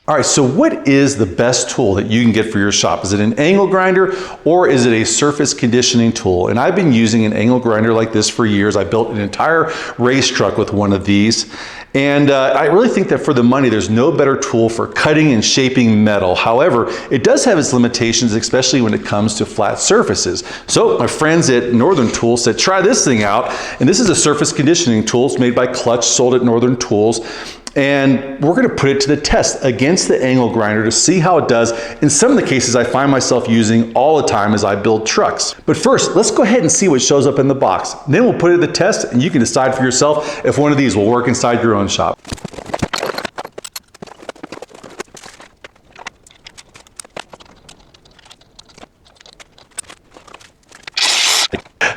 All right, so what is the best tool that you can get for your shop? Is it an angle grinder or is it a surface conditioning tool? And I've been using an angle grinder like this for years. I built an entire race truck with one of these. And I really think that for the money, there's no better tool for cutting and shaping metal. However, it does have its limitations, especially when it comes to flat surfaces. So my friends at Northern Tools said, try this thing out. And this is a surface conditioning tool. It's made by Klutch, sold at Northern Tools. And we're going to put it to the test against the angle grinder to see how it does in some of the cases I find myself using all the time as I build trucks. But first, let's go ahead and see what shows up in the box. Then we'll put it to the test and you can decide for yourself if one of these will work inside your own shop.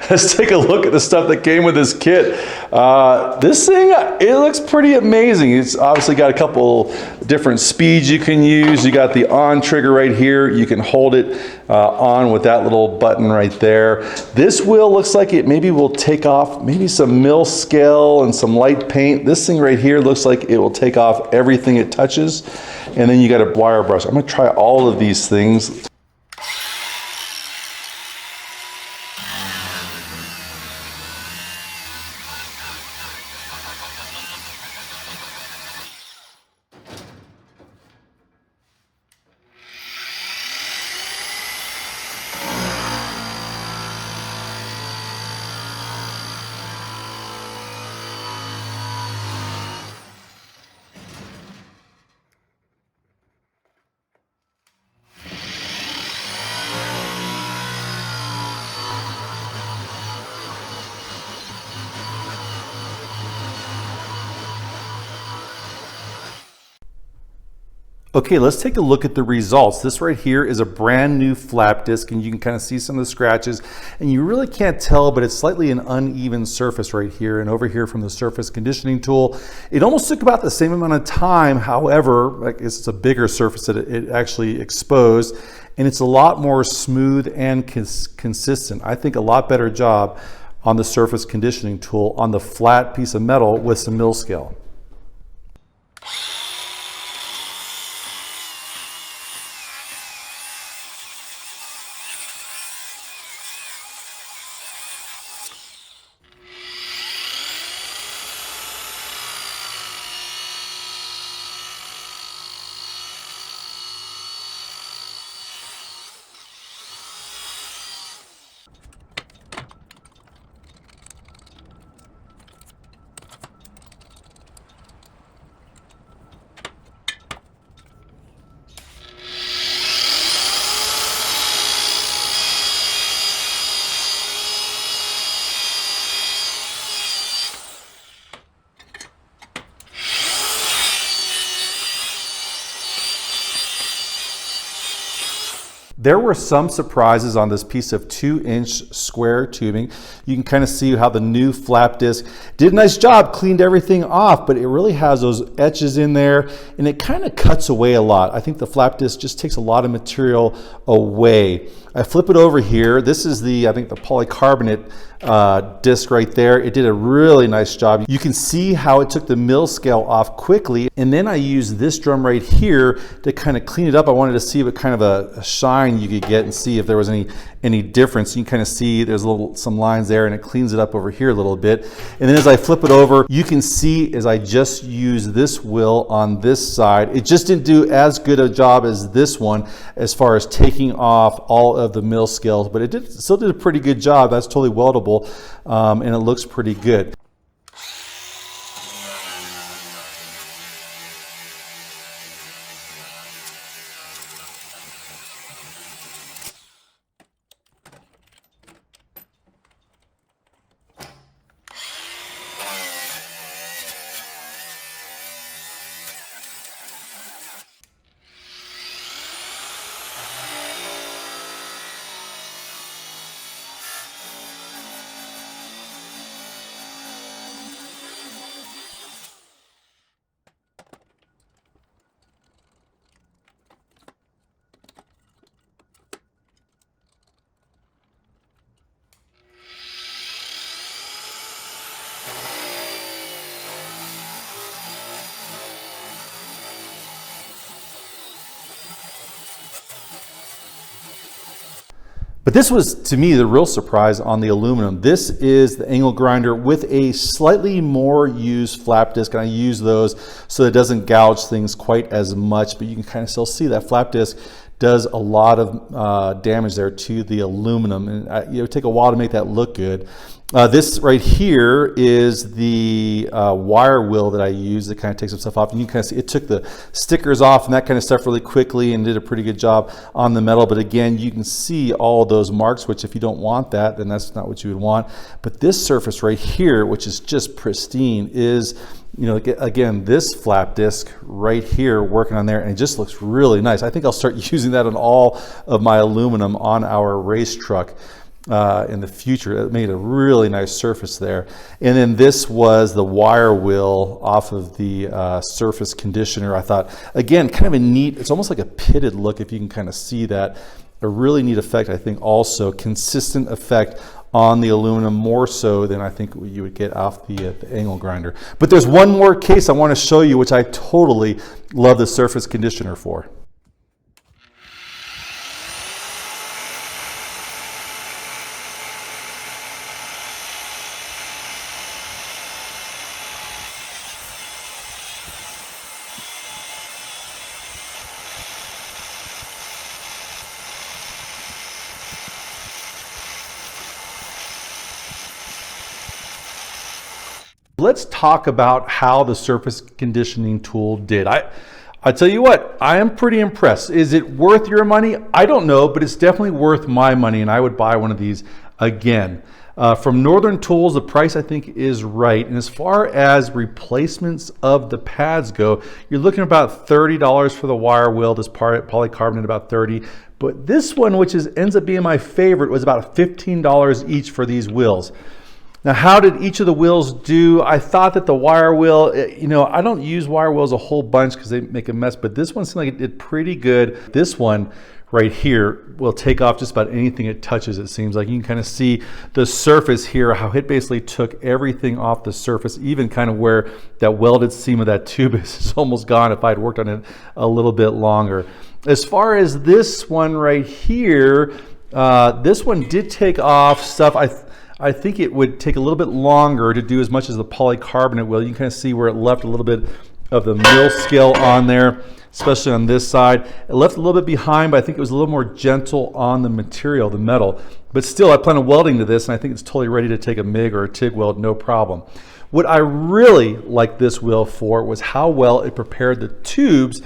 Let's take a look at the stuff that came with this kit. This thing, it looks pretty amazing. It's obviously got a couple different speeds you can use. You got the on trigger right here. You can hold it on with that little button right there. This wheel looks like it maybe will take off maybe some mill scale and some light paint. This thing right here looks like it will take off everything it touches. And then you got a wire brush. I'm gonna try all of these things. Okay, let's take a look at the results. This right here is a brand new flap disc, and you can kind of see some of the scratches, and you really can't tell, but it's slightly an uneven surface right here. And over here from the surface conditioning tool, it almost took about the same amount of time. However, I guess it's a bigger surface that it actually exposed, and it's a lot more smooth and consistent. I think a lot better job on the surface conditioning tool on the flat piece of metal with some mill scale. There were some surprises on this piece of 2-inch square tubing. You can kind of see how the new flap disc did a nice job, cleaned everything off, but it really has those etches in there and it kind of cuts away a lot. I think the flap disc just takes a lot of material away. I flip it over here. This is I think the polycarbonate disc right there. It did a really nice job. You can see how it took the mill scale off quickly. And then I used this drum right here to kind of clean it up. I wanted to see what kind of a shine you could get and see if there was any difference. You can kind of see there's some lines there and it cleans it up over here a little bit. And then as I flip it over, you can see as I just used this wheel on this side, it just didn't do as good a job as this one as far as taking off all of the mill scales, but it still did a pretty good job. That's totally weldable, and it looks pretty good. But this was, to me, the real surprise on the aluminum. This is the angle grinder with a slightly more used flap disc, and I use those so it doesn't gouge things quite as much, but you can kind of still see that flap disc does a lot of damage there to the aluminum, and it would take a while to make that look good. This right here is the wire wheel that I use that kind of takes some stuff off, and you can kind of see it took the stickers off and that kind of stuff really quickly and did a pretty good job on the metal. But again, you can see all those marks, which if you don't want that, then that's not what you would want. But this surface right here, which is just pristine, is, you know, again, this flap disc right here working on there, and it just looks really nice. I think I'll start using that on all of my aluminum on our race truck in the future. It made a really nice surface there. And then this was the wire wheel off of the surface conditioner. I thought, again, kind of a neat, it's almost like a pitted look if you can kind of see that. A really neat effect, I think. Also consistent effect on the aluminum, more so than I think you would get off the angle grinder. But there's one more case I want to show you, which I totally love the surface conditioner for. Let's talk about how the surface conditioning tool did. I tell you what, I am pretty impressed. Is it worth your money? I don't know, but it's definitely worth my money, and I would buy one of these again. From Northern Tools, the price I think is right. And as far as replacements of the pads go, you're looking at about $30 for the wire wheel, this polycarbonate about $30. But this one, which ends up being my favorite, was about $15 each for these wheels. Now, how did each of the wheels do? I thought that the wire wheel, you know, I don't use wire wheels a whole bunch because they make a mess, but this one seemed like it did pretty good. This one right here will take off just about anything it touches, it seems like. You can kind of see the surface here, how it basically took everything off the surface, even kind of where that welded seam of that tube is almost gone if I'd worked on it a little bit longer. As far as this one right here, this one did take off stuff. I think it would take a little bit longer to do as much as the polycarbonate will. You can kind of see where it left a little bit of the mill scale on there, especially on this side. It left a little bit behind, but I think it was a little more gentle on the material, the metal. But still, I plan on welding to this, and I think it's totally ready to take a MIG or a TIG weld, no problem. What I really liked this wheel for was how well it prepared the tubes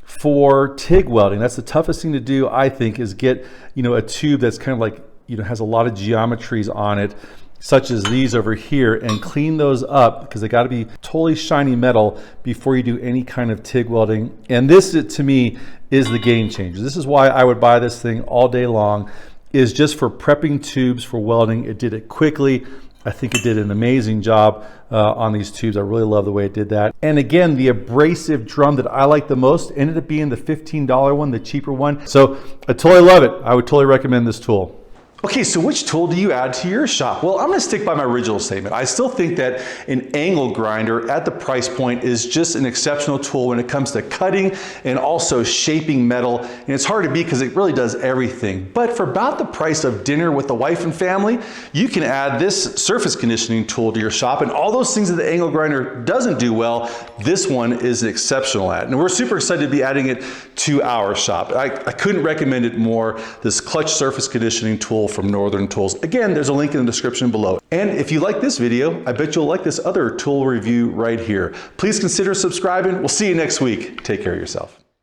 for TIG welding. That's the toughest thing to do, I think, is get, you know, a tube that's kind of like, you know, has a lot of geometries on it, such as these over here, and clean those up because they got to be totally shiny metal before you do any kind of TIG welding. And this, to me, is the game changer. This is why I would buy this thing all day long, is just for prepping tubes for welding. It did it quickly. I think it did an amazing job on these tubes. I really love the way it did that. And again, the abrasive drum that I like the most ended up being the $15 one, the cheaper one. So I totally love it. I would totally recommend this tool. Okay, so which tool do you add to your shop? Well, I'm gonna stick by my original statement. I still think that an angle grinder at the price point is just an exceptional tool when it comes to cutting and also shaping metal. And it's hard to beat because it really does everything. But for about the price of dinner with the wife and family, you can add this surface conditioning tool to your shop, and all those things that the angle grinder doesn't do well, this one is exceptional at. And we're super excited to be adding it to our shop. I couldn't recommend it more, this Klutch surface conditioning tool from Northern Tools. Again, there's a link in the description below. And if you like this video, I bet you'll like this other tool review right here. Please consider subscribing. We'll see you next week. Take care of yourself.